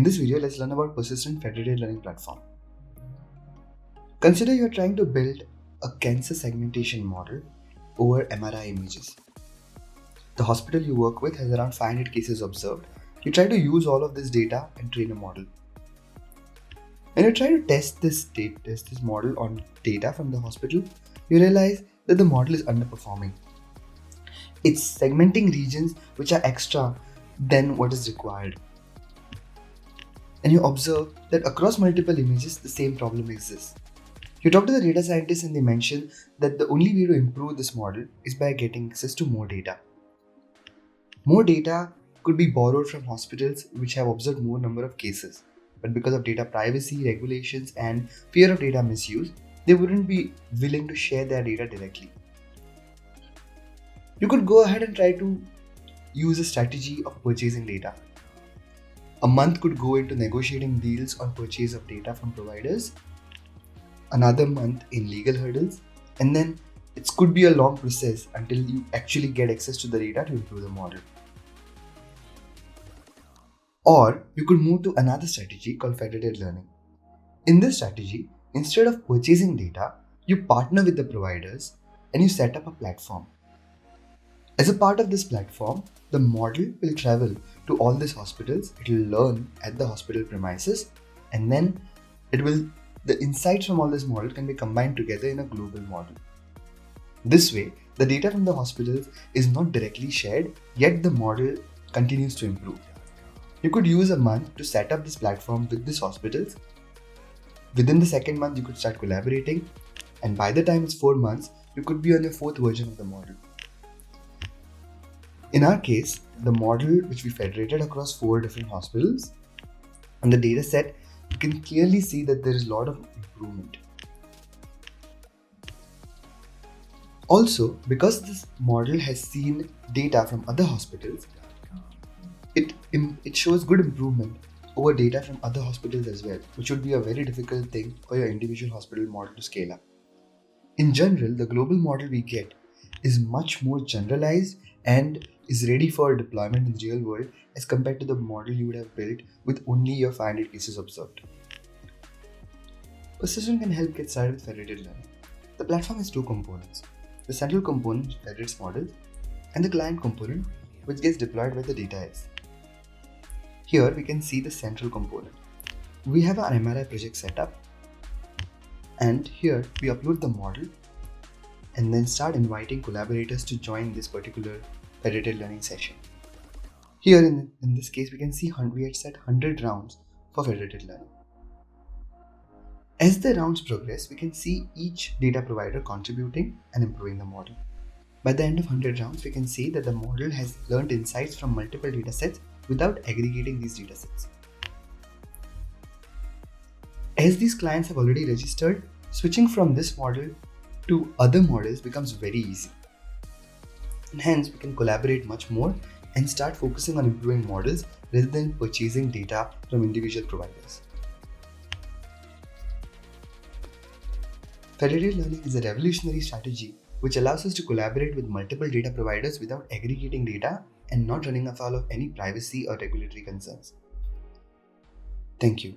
this video, let's learn about Persistent Federated Learning Platform. Consider you're trying to build a cancer segmentation model over MRI images. The hospital you work with has around 500 cases observed. You try to use all of this data and train a model. When you try to test this model on data from the hospital, you realize that the model is underperforming. It's segmenting regions which are extra than what is required. And you observe that across multiple images, the same problem exists. You talk to the data scientists and they mention that the only way to improve this model is by getting access to more data. More data could be borrowed from hospitals which have observed more number of cases, but because of data privacy regulations and fear of data misuse, they wouldn't be willing to share their data directly. You could go ahead and try to use a strategy of purchasing data. A month could go into negotiating deals on purchase of data from providers, another month in legal hurdles, and then it could be a long process until you actually get access to the data to improve the model. Or you could move to another strategy called federated learning. In this strategy, instead of purchasing data, you partner with the providers and you set up a platform. As a part of this platform, the model will travel to all these hospitals, it will learn at the hospital premises, and then the insights from all this model can be combined together in a global model. This way, the data from the hospitals is not directly shared, yet the model continues to improve. You could use a month to set up this platform with these hospitals. Within the second month, you could start collaborating, and by the time it's 4 months, you could be on your 4th version of the model. In our case, the model which we federated across 4 different hospitals, on the data set, you can clearly see that there is a lot of improvement. Also, because this model has seen data from other hospitals, it shows good improvement over data from other hospitals as well, which would be a very difficult thing for your individual hospital model to scale up. In general, the global model we get is much more generalized and is ready for deployment in the real world as compared to the model you would have built with only your 500 cases observed. Persistent can help get started with federated learning. The platform has 2 components. The central component which federates models and the client component which gets deployed where the data is. Here we can see the central component. We have our MRI project set up, and here we upload the model and then start inviting collaborators to join this particular federated learning session. Here in this case, we can see we had set 100 rounds for federated learning. As the rounds progress, we can see each data provider contributing and improving the model. By the end of 100 rounds, we can see that the model has learned insights from multiple datasets without aggregating these datasets. As these clients have already registered, switching from this model to other models becomes very easy. And hence, we can collaborate much more and start focusing on improving models rather than purchasing data from individual providers. Federated learning is a revolutionary strategy which allows us to collaborate with multiple data providers without aggregating data and not running afoul of any privacy or regulatory concerns. Thank you.